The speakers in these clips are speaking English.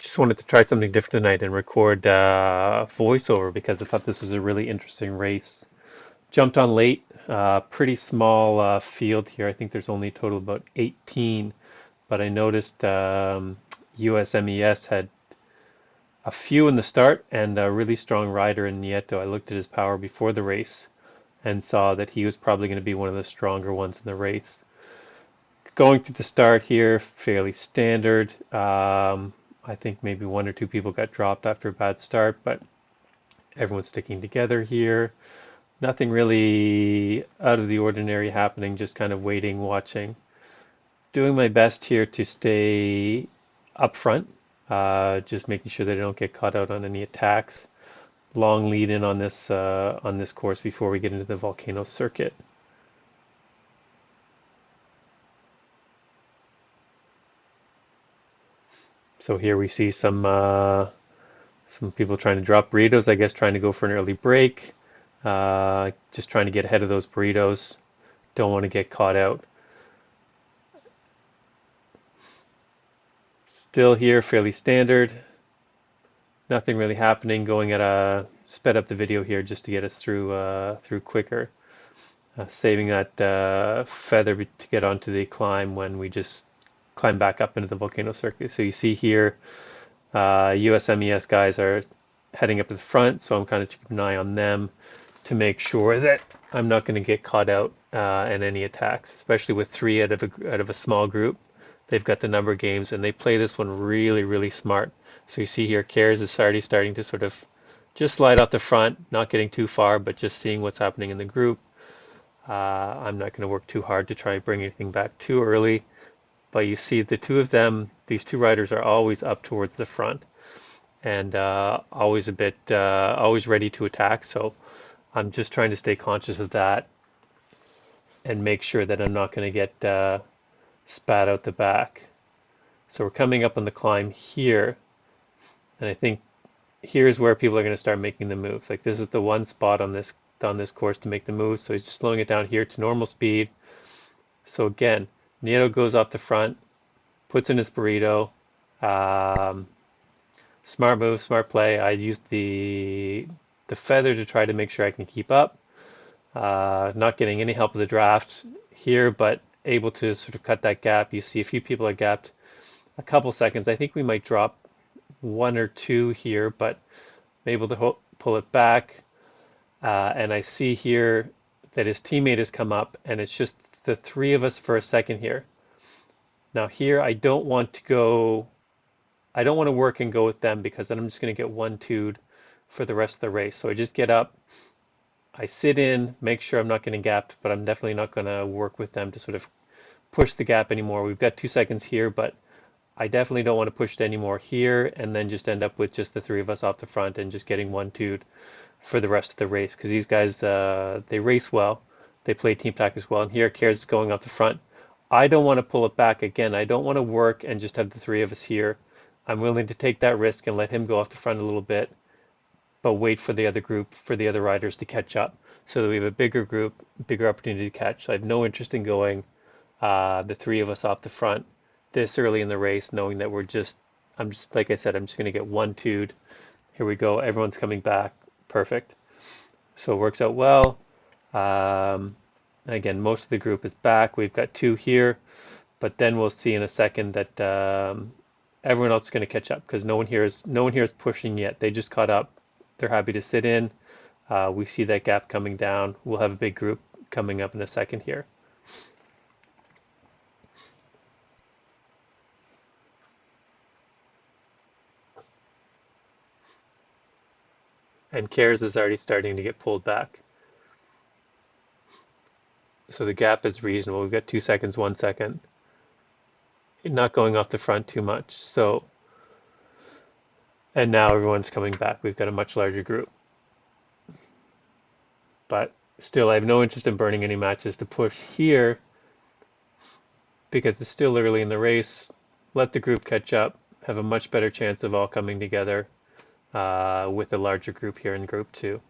Just wanted to try something different tonight and record voiceover because I thought this was a really interesting race. Jumped on late, pretty small field here. I think there's only a total of about 18, but I noticed USMES had a few in the start and a really strong rider in Nieto. I looked at his power before the race and saw that he was probably going to be one of the stronger ones in the race. Going to the start here, fairly standard. I think maybe one or two people got dropped after a bad start, but everyone's sticking together here. Nothing really out of the ordinary happening, just kind of waiting, watching. Doing my best here to stay up front, just making sure that I don't get caught out on any attacks. Long lead in on this course before we get into the volcano circuit. So here we see some people trying to drop burritos, I guess trying to go for an early break. Just trying to get ahead of those burritos. Don't want to get caught out. Still here, fairly standard. Nothing really happening. Going at a sped up the video here just to get us through quicker. Saving that feather to get onto the climb when we just climb back up into the volcano circuit. So you see here, USMES guys are heading up to the front, so I'm kind of keeping an eye on them to make sure that I'm not going to get caught out in any attacks, especially with three out of a small group. They've got the number games and they play this one really, really smart. So you see here, Cares is already starting to sort of just slide off the front, not getting too far, but just seeing what's happening in the group. I'm not going to work too hard to try and bring anything back too early. But you see the two of them, these two riders are always up towards the front and always always ready to attack. So I'm just trying to stay conscious of that and make sure that I'm not going to get spat out the back. So we're coming up on the climb here, and I think here's where people are going to start making the moves. Like this is the one spot on this course to make the moves. So he's just slowing it down here to normal speed. So again, Nieto goes off the front, puts in his burrito. Um, Smart move, smart play. I used the feather to try to make sure I can keep up. Not getting any help with the draft here, but able to sort of cut that gap. You see a few people are gapped a couple seconds. I think we might drop one or two here, but I'm able to pull it back. And I see here that his teammate has come up, and it's just the three of us for a second here. Now here, I don't want to work and go with them because then I'm just going to get one-twoed for the rest of the race. So I just get up, I sit in, make sure I'm not getting gapped, but I'm definitely not going to work with them to sort of push the gap anymore. We've got 2 seconds here, but I definitely don't want to push it anymore here and then just end up with just the three of us off the front and just getting one-twoed for the rest of the race because these guys, they race well. They play team tactics well. And here, Cares is going off the front. I don't want to pull it back again. I don't want to work and just have the three of us here. I'm willing to take that risk and let him go off the front a little bit, but wait for the other group, for the other riders to catch up so that we have a bigger group, bigger opportunity to catch. So I have no interest in going the three of us off the front this early in the race, knowing that I'm just, like I said, I'm just going to get one-twoed. Here we go. Everyone's coming back. Perfect. So it works out well. Um, Again, most of the group is back. We've got two here, but then we'll see in a second that everyone else is going to catch up because no one here is pushing yet. They just caught up. They're happy to sit in. We see that gap coming down. We'll have a big group coming up in a second here. And Cares is already starting to get pulled back. So the gap is reasonable. We've got 2 seconds, 1 second. Not going off the front too much. So, and now everyone's coming back. We've got a much larger group. But still, I have no interest in burning any matches to push here because it's still early in the race. Let the group catch up, have a much better chance of all coming together with a larger group here in group two.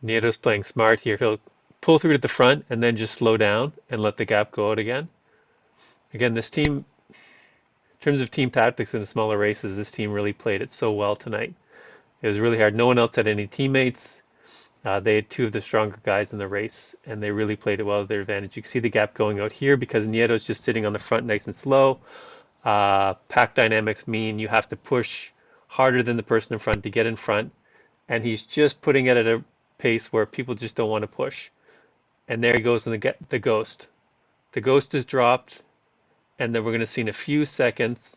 Nieto's playing smart here. He'll pull through to the front and then just slow down and let the gap go out again. Again, this team, in terms of team tactics in the smaller races, this team really played it so well tonight. It was really hard. No one else had any teammates. They had two of the stronger guys in the race, and they really played it well to their advantage. You can see the gap going out here because Nieto's just sitting on the front nice and slow. Pack dynamics mean you have to push harder than the person in front to get in front, and he's just putting it at a pace where people just don't want to push. And there he goes in the ghost. The ghost is dropped, and then we're going to see in a few seconds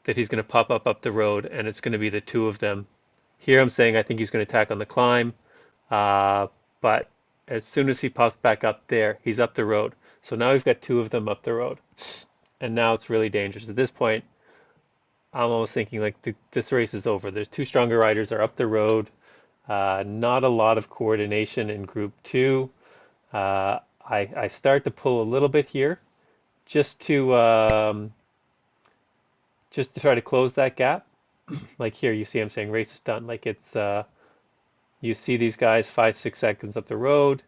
that he's going to pop up the road, and it's going to be the two of them. Here I'm saying I think he's going to attack on the climb, but as soon as he pops back up there, he's up the road. So now we've got two of them up the road, and now it's really dangerous. At this point, I'm almost thinking like this race is over. There's two stronger riders are up the road. Not a lot of coordination in Group 2. I start to pull a little bit here just to um, just to try to close that gap. Like here, you see I'm saying race is done. Like it's you see these guys 5, 6 seconds up the road.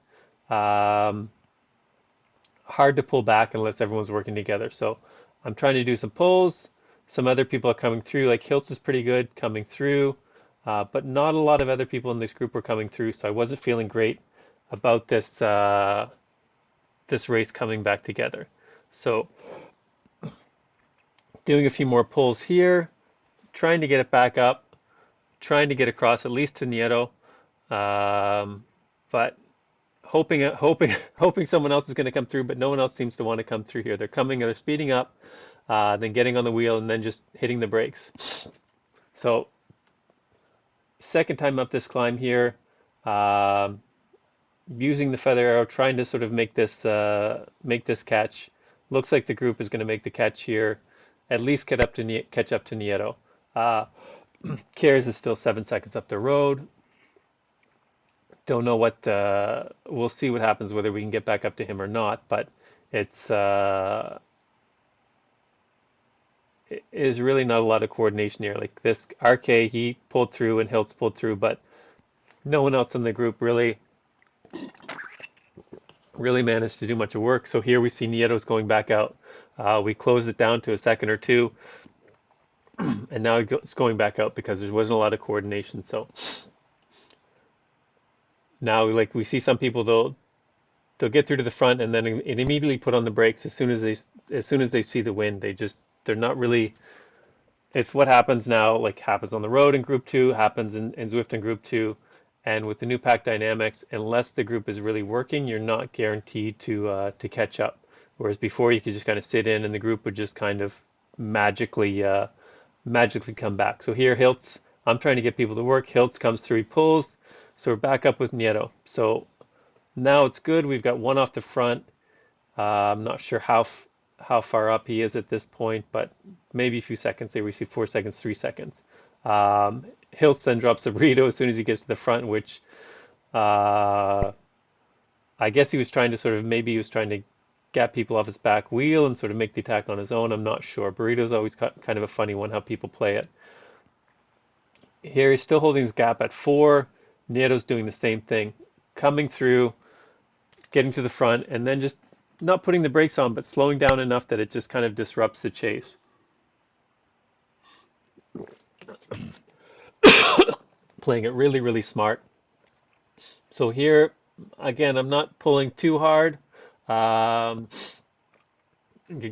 Um, Hard to pull back unless everyone's working together. So I'm trying to do some pulls. Some other people are coming through. Like Hiltz is pretty good coming through, but not a lot of other people in this group were coming through. So I wasn't feeling great about this race coming back together. So doing a few more pulls here, trying to get it back up, trying to get across at least to Nieto, but hoping someone else is going to come through, but no one else seems to want to come through here. They're coming, they're speeding up, then getting on the wheel, and then just hitting the brakes. So second time up this climb here, um, using the feather arrow, trying to sort of make this catch. Looks like the group is going to make the catch here, at least catch up to Nieto. Uh, Cares is still 7 seconds up the road. Don't know what we'll see what happens whether we can get back up to him or not, but it's it is really not a lot of coordination here. Like this RK, he pulled through and Hiltz pulled through, but no one else in the group really managed to do much of work. So here we see Nieto's going back out. We closed it down to a second or two, and now it's going back out because there wasn't a lot of coordination. So now, like we see some people they'll get through to the front and then immediately put on the brakes as soon as they see the wind. They're not really. It's what happens now, like happens on the road in Group 2, happens in Zwift in Group 2, and with the new pack dynamics, unless the group is really working, you're not guaranteed to catch up. Whereas before, you could just kind of sit in, and the group would just kind of magically come back. So here, Hiltz, I'm trying to get people to work. Hiltz comes through, he pulls, so we're back up with Nieto. So now it's good. We've got one off the front. I'm not sure how far up he is at this point, but maybe a few seconds. There we see 4 seconds, 3 seconds. Hiltz then drops the burrito as soon as he gets to the front, which uh, I guess he was trying to maybe he was trying to get people off his back wheel and sort of make the attack on his own. I'm not sure. Burrito's always kind of a funny one, how people play it. Here he's still holding his gap at 4. Nieto's doing the same thing, coming through, getting to the front, and then just not putting the brakes on, but slowing down enough that it just kind of disrupts the chase. Playing it really, really smart. So here, again, I'm not pulling too hard. Um,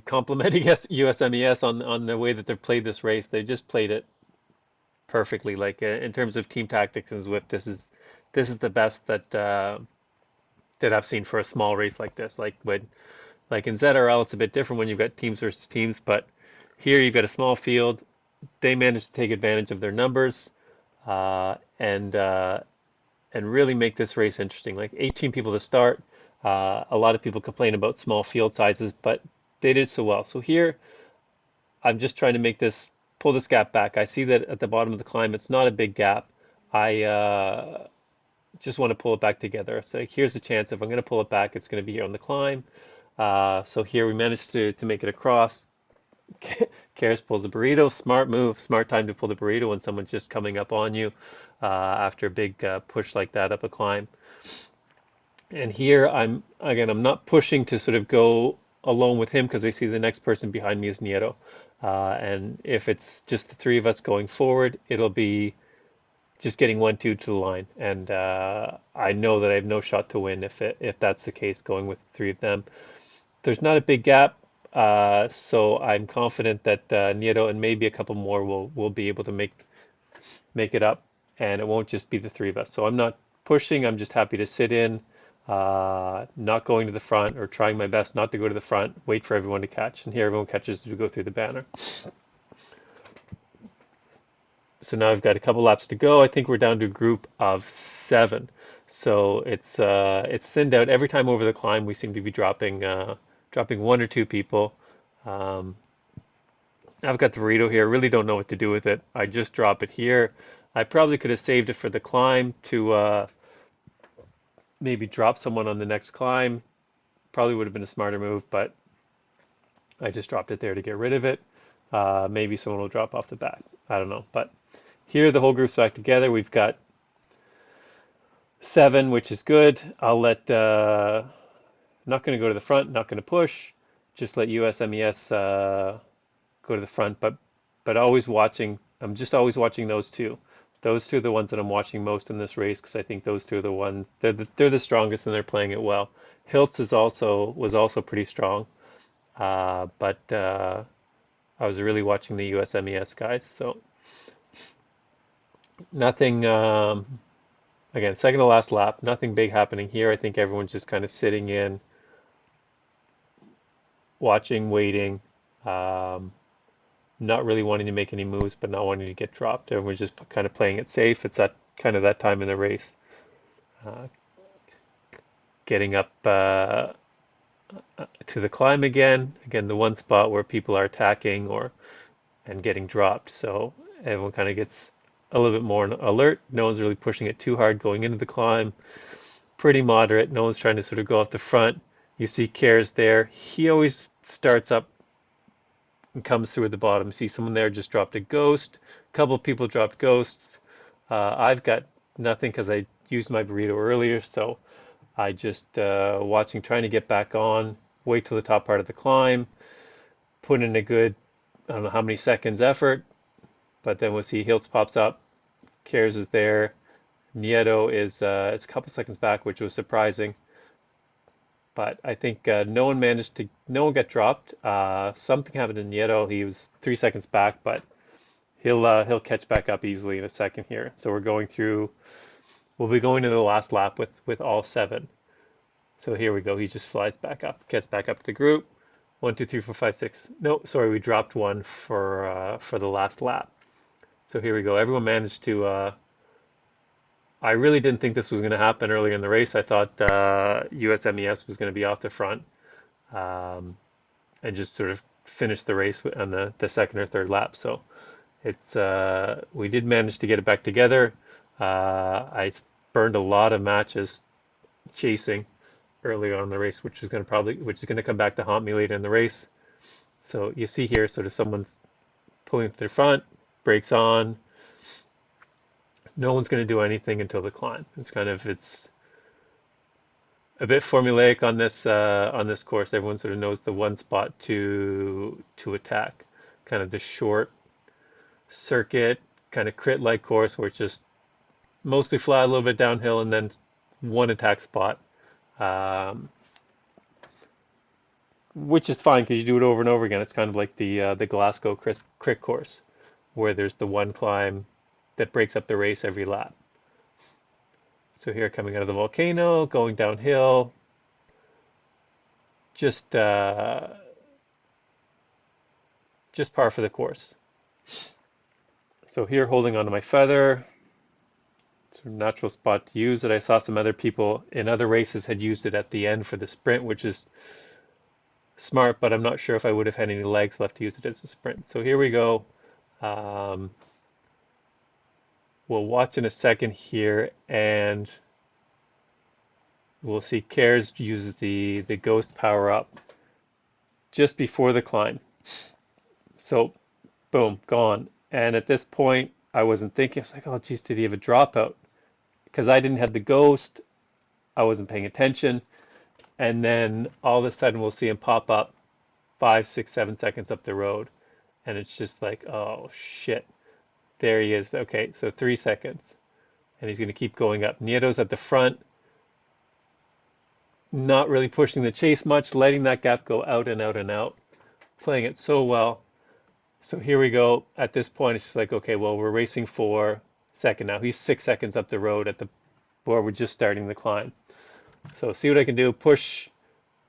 Complimenting USMES on the way that they've played this race. They just played it perfectly. Like in terms of team tactics and Zwift, this is the best that I've seen for a small race like this. Like in ZRL, it's a bit different when you've got teams versus teams, but here you've got a small field. They managed to take advantage of their numbers uh, and uh, and really make this race interesting. Like 18 people to start. A lot of people complain about small field sizes, but they did so well. So here, I'm just trying to pull this gap back. I see that at the bottom of the climb, it's not a big gap. I just want to pull it back together. So here's the chance. If I'm going to pull it back, it's going to be here on the climb. So here we managed to make it across. Karis pulls a burrito. Smart move. Smart time to pull the burrito when someone's just coming up on you after a big push like that up a climb. And here I'm not pushing to sort of go alone with him because I see the next person behind me is Nieto. And if it's just the three of us going forward, it'll be just getting 1-2 to the line. And I know that I have no shot to win if that's the case, going with three of them. There's not a big gap, so I'm confident that Nieto and maybe a couple more will be able to make it up, and it won't just be the three of us. So I'm not pushing. I'm just happy to sit in, not going to the front or trying my best not to go to the front. Wait for everyone to catch, and here everyone catches as we go through the banner. So now I've got a couple laps to go. I think we're down to a group of 7. So it's thinned out. Every time over the climb, we seem to be dropping 1 or 2 people. Um, I've got the burrito here. Really don't know what to do with it. I just drop it here. I probably could have saved it for the climb to maybe drop someone on the next climb. Probably would have been a smarter move, but I just dropped it there to get rid of it. Maybe someone will drop off the back. I don't know. But here the whole group's back together. We've got 7, which is good. I'll let, not going to go to the front, not going to push. Just let USMES go to the front, but always watching. I'm just always watching those two. Those two are the ones that I'm watching most in this race because I think those two are the ones they're the strongest and they're playing it well. Hiltz was also pretty strong, but I was really watching the USMES guys. So nothing. Again, second to last lap. Nothing big happening here. I think everyone's just kind of sitting in, watching, waiting. Um, Not really wanting to make any moves, but not wanting to get dropped. Everyone's just kind of playing it safe. It's that kind of that time in the race, uh, getting up to the climb again. Again, the one spot where people are attacking or and getting dropped. So everyone kind of gets a little bit more alert. No one's really pushing it too hard going into the climb. Pretty moderate. No one's trying to sort of go off the front. You see Cares there. He always starts up and comes through at the bottom. See someone there just dropped a ghost. A couple of people dropped ghosts. I've got nothing because I used my burrito earlier, so I just watching, trying to get back on. Wait till the top part of the climb. Put in a good, I don't know how many seconds effort, but then we'll see Hiltz pops up. Cares is there. Nieto is it's a couple seconds back, which was surprising. But I think no one got dropped. Something happened to Nieto. He was 3 seconds back, but he'll catch back up easily in a second here. So we'll be going to the last lap with all 7. So here we go. He just flies back up, gets back up to the group. 1, 2, 3, 4, 5, 6. No, sorry, we dropped one for the last lap. So here we go. Everyone managed to. I really didn't think this was going to happen earlier in the race. I thought USMES was going to be off the front um, and just sort of finish the race on the second or third lap. So it's we did manage to get it back together. I burned a lot of matches chasing early on in the race, which is going to come back to haunt me later in the race. So you see here, sort of someone's pulling to the front, brakes on. No one's going to do anything until the climb. It's a bit formulaic on this course. Everyone sort of knows the one spot to attack, kind of the short circuit, kind of crit-like course where it's just mostly flat, a little bit downhill, and then one attack spot, um, which is fine because you do it over and over again. It's kind of like the Glasgow crit course, where there's the one climb that breaks up the race every lap. So here, coming out of the volcano, going downhill, just uh, just par for the course. So here, holding onto my feather, it's a natural spot to use it. I saw some other people in other races had used it at the end for the sprint, which is smart, but I'm not sure if I would have had any legs left to use it as a sprint. So here we go. Um, we'll watch in a second here, and we'll see Cares uses the ghost power up just before the climb. So boom, gone. And at this point, I wasn't thinking. I was like, oh, geez, did he have a dropout? Because I didn't have the ghost. I wasn't paying attention. And then all of a sudden, we'll see him pop up 5, 6, 7 seconds up the road. And it's just like, oh, shit. There he is. Okay, so 3 seconds. And he's going to keep going up. Nieto's at the front, not really pushing the chase much, letting that gap go out and out and out, playing it so well. So here we go. At this point, it's just like, okay, well, we're racing for second now. He's 6 seconds up the road at the where we're just starting the climb. So see what I can do. Push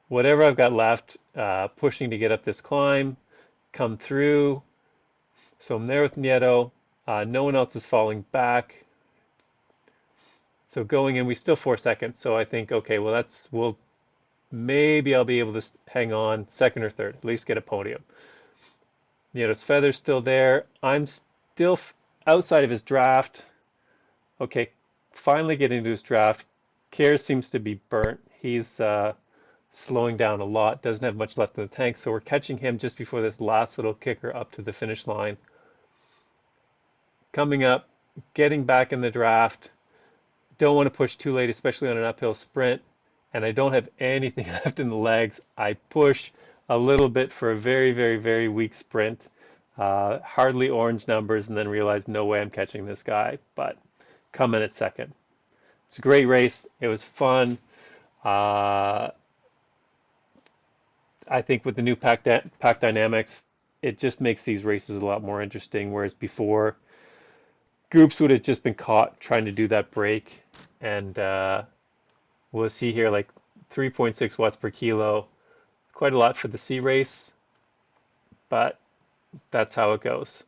whatever I've got left, pushing to get up this climb, come through. So I'm there with Nieto. No one else is falling back. So going in, we still 4 seconds. So I think, okay, well, maybe I'll be able to hang on second or third, at least get a podium. Nieto's feather's still there. I'm still outside of his draft. Okay, finally getting to his draft. Care seems to be burnt. He's slowing down a lot, doesn't have much left in the tank, so we're catching him just before this last little kicker up to the finish line. Coming up, getting back in the draft. Don't want to push too late, especially on an uphill sprint, and I don't have anything left in the legs. I push a little bit for a very, very, very weak sprint, hardly orange numbers, and then realize no way I'm catching this guy, but come in at second. It's a great race. It was fun. Uh, I think with the new pack dynamics, it just makes these races a lot more interesting. Whereas before, groups would have just been caught trying to do that break, and we'll see here like 3.6 watts per kilo, quite a lot for the C race, but that's how it goes.